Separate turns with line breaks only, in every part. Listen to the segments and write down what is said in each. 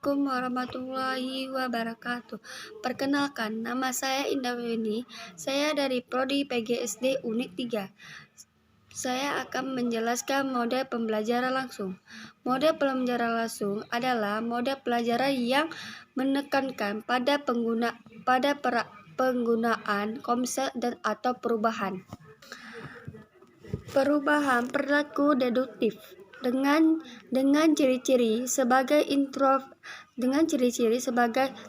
Assalamualaikum warahmatullahi wabarakatuh. Perkenalkan, nama saya Indah Weni. Saya dari Prodi PGSD Unit 3. Saya akan menjelaskan mode pembelajaran langsung. Mode pembelajaran langsung adalah mode pelajaran yang menekankan pada penggunaan konsep dan atau perubahan perilaku deduktif dengan ciri-ciri sebagai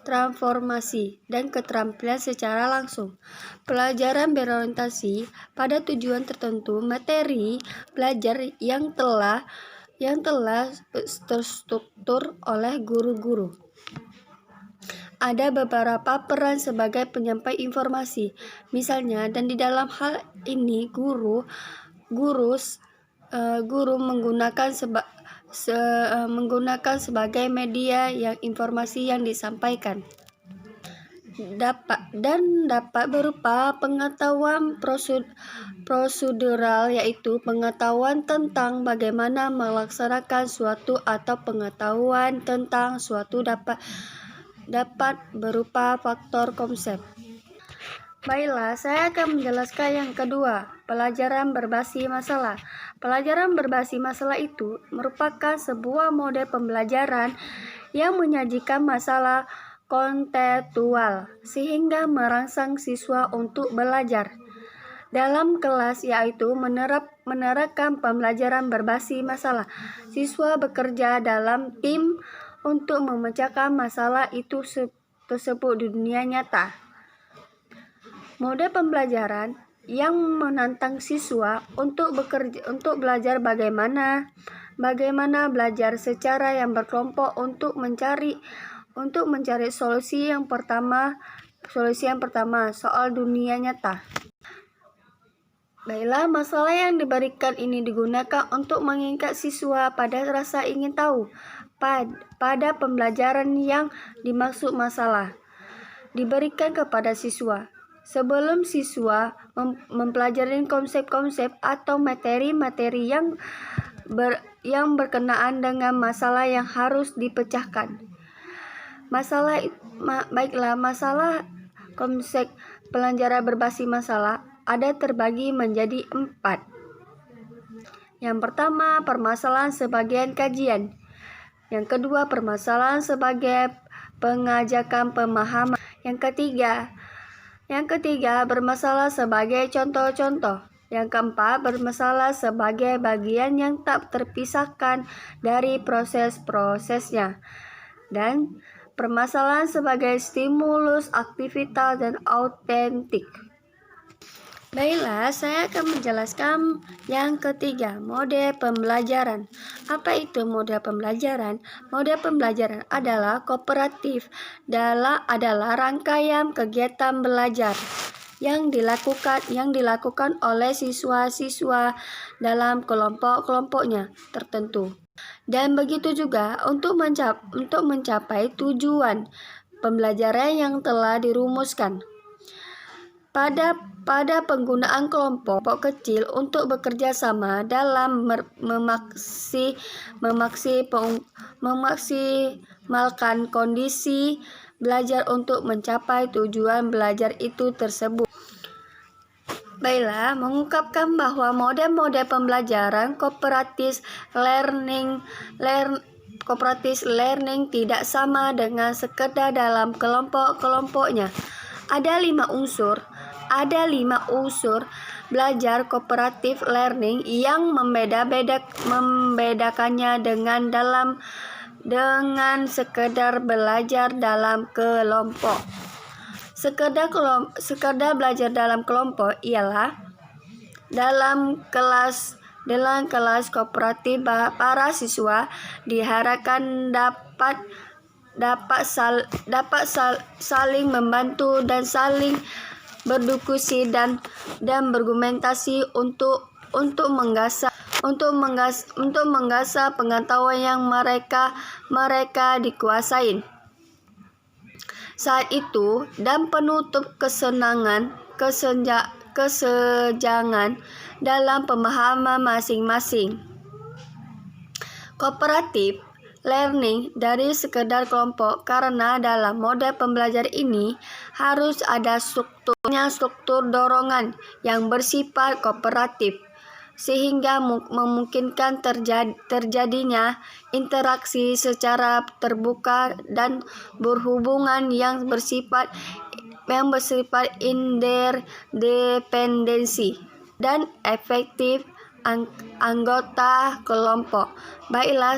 transformasi dan keterampilan secara langsung. Pelajaran berorientasi pada tujuan tertentu, materi belajar yang telah terstruktur oleh guru-guru. Ada beberapa peran sebagai penyampai informasi, misalnya, dan di dalam hal ini guru menggunakan sebagai media yang informasi yang disampaikan dapat berupa pengetahuan prosedural, yaitu pengetahuan tentang bagaimana melaksanakan suatu, atau pengetahuan tentang suatu dapat berupa faktor konsep. Baiklah, saya akan menjelaskan yang kedua, pelajaran berbasis masalah. Pelajaran berbasis masalah itu merupakan sebuah mode pembelajaran yang menyajikan masalah kontekstual sehingga merangsang siswa untuk belajar dalam kelas, yaitu menerapkan pembelajaran berbasis masalah. Siswa bekerja dalam tim untuk memecahkan masalah itu tersebut di dunia nyata. Mode pembelajaran yang menantang siswa untuk belajar bagaimana belajar secara yang berkelompok untuk mencari solusi yang pertama soal dunia nyata. Baiklah, masalah yang diberikan ini digunakan untuk mengikat siswa pada rasa ingin tahu pada pembelajaran yang dimaksud. Masalah diberikan kepada siswa sebelum siswa mempelajari konsep-konsep atau materi-materi yang berkenaan dengan masalah yang harus dipecahkan. Masalah konsep pelajaran berbasis masalah ada terbagi menjadi 4. Yang pertama, permasalahan sebagai kajian. Yang kedua, permasalahan sebagai pengajakan pemahaman. Yang ketiga, bermasalah sebagai contoh-contoh. Yang keempat, bermasalah sebagai bagian yang tak terpisahkan dari proses-prosesnya. Dan permasalahan sebagai stimulus, aktivitas, dan autentik. Baiklah, saya akan menjelaskan yang ketiga, mode pembelajaran. Apa itu mode pembelajaran? Mode pembelajaran adalah kooperatif, adalah rangkaian kegiatan belajar yang dilakukan oleh siswa-siswa dalam kelompok-kelompoknya tertentu. Dan begitu juga untuk mencapai tujuan pembelajaran yang telah dirumuskan. Pada penggunaan kelompok kecil untuk bekerja sama dalam memaksimalkan kondisi belajar untuk mencapai tujuan belajar itu tersebut. Baiklah, mengungkapkan bahwa mode-mode pembelajaran cooperative learning tidak sama dengan sekedar dalam kelompok-kelompoknya. Ada 5 unsur belajar cooperative learning yang membedakannya dengan sekedar belajar dalam kelompok. Sekedar belajar dalam kelompok ialah dalam kelas kooperatif para siswa diharapkan dapat saling membantu dan saling berdiskusi dan berargumentasi untuk menggasah pengetahuan yang mereka dikuasai. Saat itu, dan penutup kesenjangan dalam pemahaman masing-masing. Kooperatif learning dari sekedar kelompok, karena dalam model pembelajaran ini harus ada struktur dorongan yang bersifat kooperatif, sehingga memungkinkan terjadinya interaksi secara terbuka dan berhubungan yang bersifat interdependensi dan efektif anggota kelompok. Baiklah,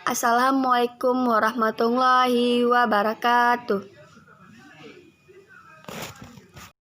Assalamualaikum warahmatullahi wabarakatuh.